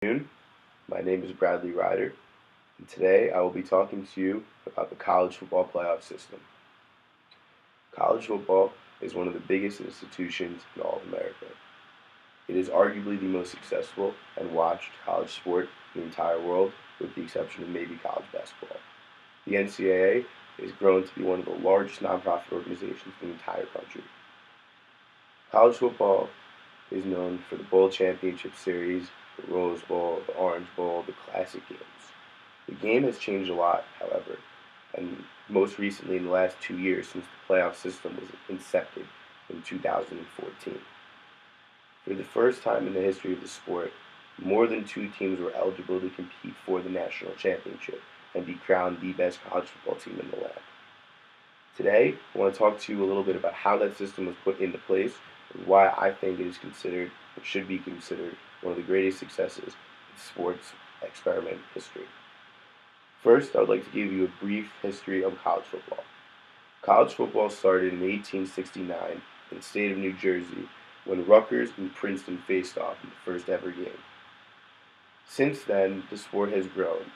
Afternoon. My name is Bradley Reider, and today I will be talking to you about the college football playoff system. College football is one of the biggest institutions in all of America. It is arguably the most successful and watched college sport in the entire world, with the exception of maybe college basketball. The NCAA has grown to be one of the largest nonprofit organizations in the entire country. College football is known for the Bowl Championship Series, the Rose Bowl, the Orange Bowl, the Classic games. The game has changed a lot, however, and most recently in the last 2 years since the playoff system was incepted in 2014. For the first time in the history of the sport, more than two teams were eligible to compete for the national championship and be crowned the best college football team in the land. Today, I want to talk to you a little bit about how that system was put into place and why I think it is considered, or should be considered, one of the greatest successes in sports experiment history. First, I would like to give you a brief history of college football. College football started in 1869 in the state of New Jersey when Rutgers and Princeton faced off in the first ever game. Since then, the sport has grown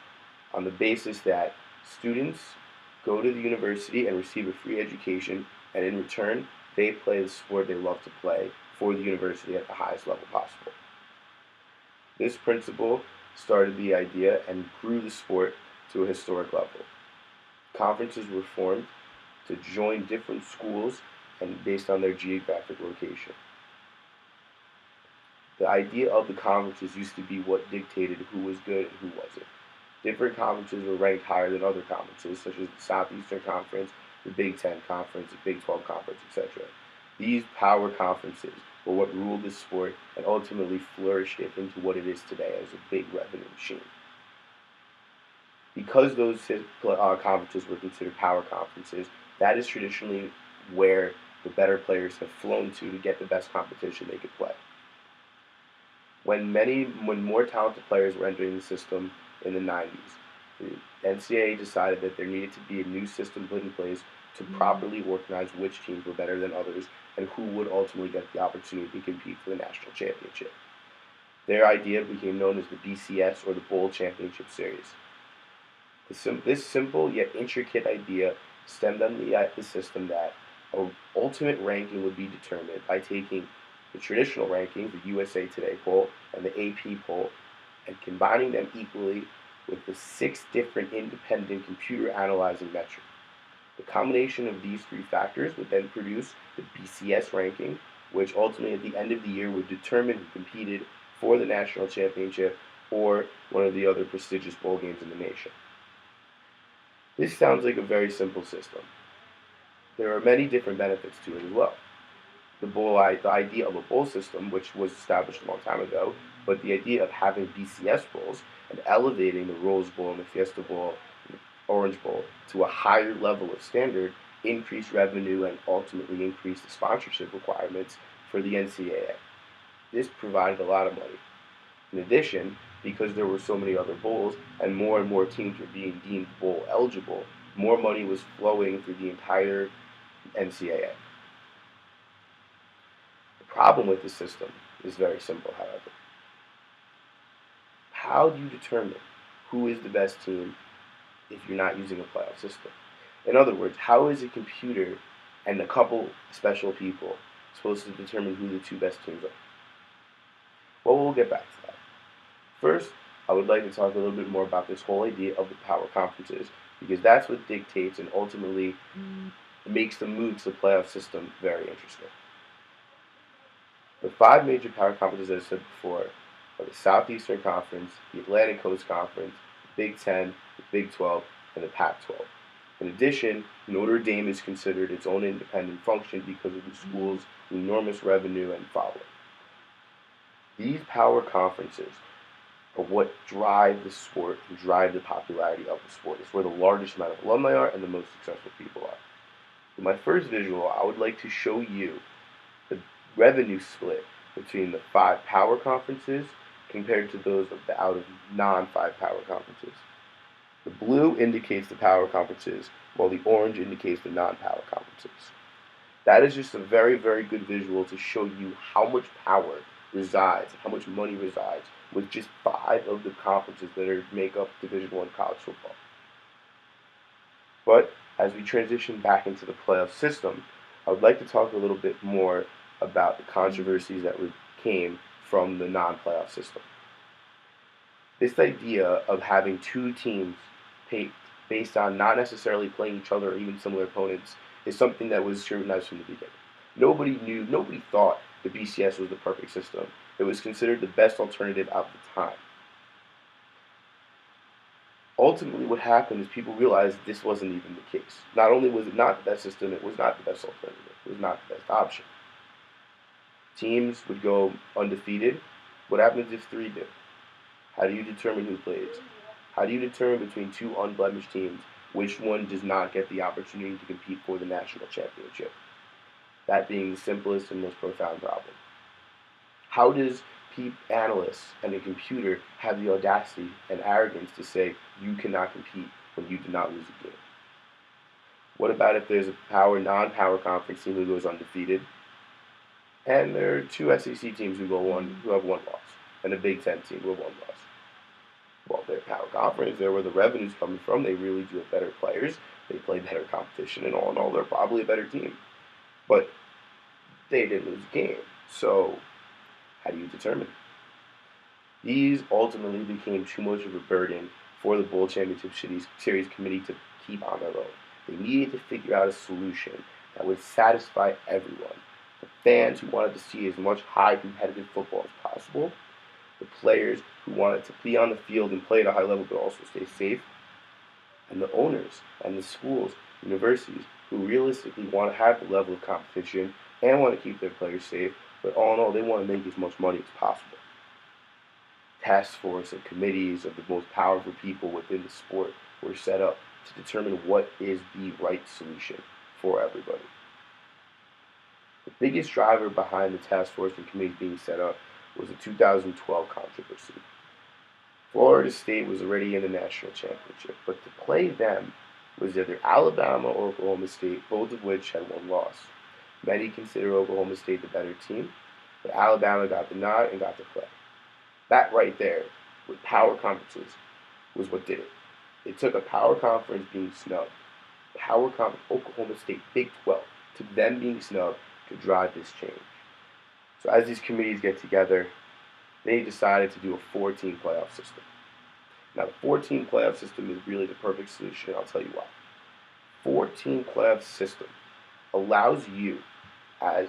on the basis that students go to the university and receive a free education, and in return, they play the sport they love to play for the university at the highest level possible. This principle started the idea and grew the sport to a historic level. Conferences were formed to join different schools and based on their geographic location. The idea of the conferences used to be what dictated who was good and who wasn't. Different conferences were ranked higher than other conferences, such as the Southeastern Conference, the Big Ten Conference, the Big 12 Conference, etc. These power conferences were what ruled the sport and ultimately flourished it into what it is today as a big revenue machine. Because those conferences were considered power conferences, that is traditionally where the better players have flown to get the best competition they could play. When more talented players were entering the system in the 90s, the NCAA decided that there needed to be a new system put in place to properly organize which teams were better than others and who would ultimately get the opportunity to compete for the national championship. Their idea became known as the BCS, or the Bowl Championship Series. This simple yet intricate idea stemmed on the system that an ultimate ranking would be determined by taking the traditional rankings, the USA Today poll and the AP poll, and combining them equally with the 6 different independent computer analyzing metrics. The combination of these 3 factors would then produce the BCS ranking, which ultimately at the end of the year would determine who competed for the national championship or one of the other prestigious bowl games in the nation. This sounds like a very simple system. There are many different benefits to it as well. The idea of a bowl system, which was established a long time ago, but the idea of having BCS bowls and elevating the Rose Bowl and the Fiesta Bowl and the Orange Bowl to a higher level of standard increased revenue and ultimately increased the sponsorship requirements for the NCAA. This provided a lot of money. In addition, because there were so many other bowls and more teams were being deemed bowl eligible, more money was flowing through the entire NCAA. The problem with the system is very simple, however. How do you determine who is the best team if you're not using a playoff system? In other words, how is a computer and a couple special people supposed to determine who the 2 best teams are? Well, we'll get back to that. First, I would like to talk a little bit more about this whole idea of the power conferences, because that's what dictates and ultimately makes the move to the playoff system very interesting. The 5 major power conferences, as I said before, are the Southeastern Conference, the Atlantic Coast Conference, the Big Ten, the Big 12, and the Pac-12. In addition, Notre Dame is considered its own independent function because of the school's enormous revenue and following. These power conferences are what drive the sport and drive the popularity of the sport. It's where the largest amount of alumni are and the most successful people are. In my first visual, I would like to show you the revenue split between the 5 power conferences compared to those of the out of non-5 power conferences. The blue indicates the power conferences, while the orange indicates the non-power conferences. That is just a very, very good visual to show you how much power resides, how much money resides with just 5 of the conferences that make up Division I college football. But as we transition back into the playoff system, I would like to talk a little bit more about the controversies that came from the non-playoff system. This idea of having 2 teams based on not necessarily playing each other or even similar opponents is something that was scrutinized from the beginning. Nobody thought the BCS was the perfect system. It was considered the best alternative at the time. Ultimately, what happened is people realized this wasn't even the case. Not only was it not the best system, it was not the best alternative. It was not the best option. Teams would go undefeated. What happens if 3 do? How do you determine who plays? How do you determine between 2 unblemished teams which one does not get the opportunity to compete for the national championship? That being the simplest and most profound problem. How does analysts and a computer have the audacity and arrogance to say you cannot compete when you do not lose a game? What about if there's a non-power conference team who goes undefeated, and there are 2 SEC teams who have 1 loss, and a Big Ten team who have 1 loss? Well, they're power conference. They're where the revenue's coming from. They really do have better players. They play better competition, and all in all, they're probably a better team. But they didn't lose a game. So how do you determine? These ultimately became too much of a burden for the Bowl Championship Series committee to keep on their own. They needed to figure out a solution that would satisfy everyone. The fans who wanted to see as much high competitive football as possible, the players who wanted to be on the field and play at a high level but also stay safe, and the owners and the schools, universities, who realistically want to have the level of competition and want to keep their players safe, but all in all, they want to make as much money as possible. Task force and committees of the most powerful people within the sport were set up to determine what is the right solution for everybody. The biggest driver behind the task force and committees being set up was the 2012 controversy. Florida State was already in the national championship, but to play them was either Alabama or Oklahoma State, both of which had 1 loss. Many consider Oklahoma State the better team, but Alabama got the nod and got to play. That right there, with power conferences, was what did it. It took a power conference being snubbed, Oklahoma State, Big 12, took them being snubbed to drive this change. So as these committees get together, they decided to do a 4-team playoff system. Now, the 4-team playoff system is really the perfect solution, and I'll tell you why. 4-team playoff system allows you, as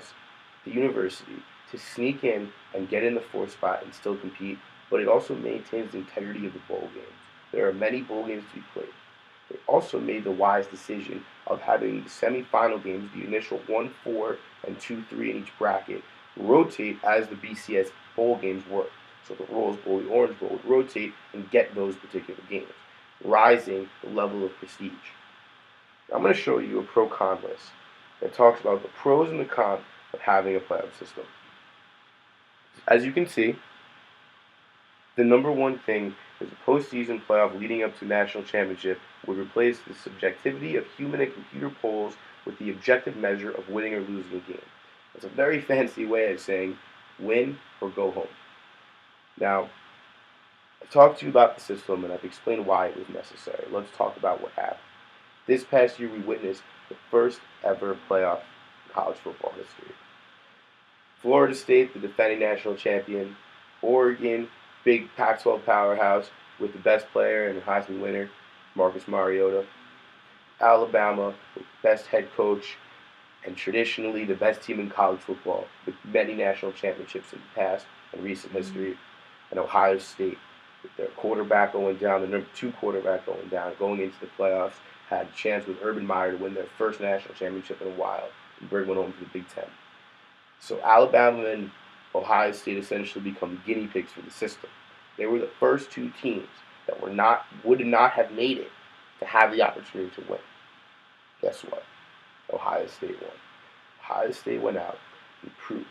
the university, to sneak in and get in the 4th spot and still compete, but it also maintains the integrity of the bowl games. There are many bowl games to be played. They also made the wise decision of having the semifinal games, the initial 1, 4, and 2, 3 in each bracket, rotate as the BCS bowl games work. So the Rose Bowl, the Orange Bowl would rotate and get those particular games, rising the level of prestige. Now, I'm going to show you a pro-con list that talks about the pros and the cons of having a playoff system. As you can see, the number one thing is the postseason playoff leading up to national championship would replace the subjectivity of human and computer polls with the objective measure of winning or losing a game. It's a very fancy way of saying win or go home. Now, I've talked to you about the system and I've explained why it was necessary. Let's talk about what happened. This past year we witnessed the first ever playoff in college football history. Florida State, the defending national champion. Oregon, big Pac-12 powerhouse with the best player and the Heisman winner, Marcus Mariota. Alabama, with the best head coach and traditionally the best team in college football with many national championships in the past and recent history. And Ohio State, with their quarterback going down, the number 2 quarterback going down, going into the playoffs, had a chance with Urban Meyer to win their first national championship in a while and bring one home to the Big Ten. So Alabama and Ohio State essentially become guinea pigs for the system. They were the first 2 teams that would not have made it to have the opportunity to win. Guess what? Ohio State won. Ohio State went out and proved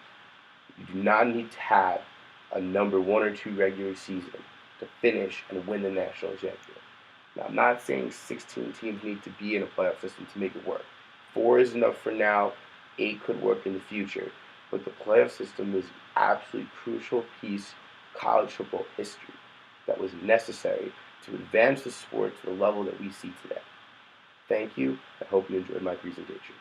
you do not need to have a number 1 or 2 regular season to finish and win the national championship. Now, I'm not saying 16 teams need to be in a playoff system to make it work. 4 is enough for now. 8 could work in the future. but the playoff system is an absolutely crucial piece of college football history that was necessary to advance the sport to the level that we see today. Thank you. I hope you enjoyed my presentation.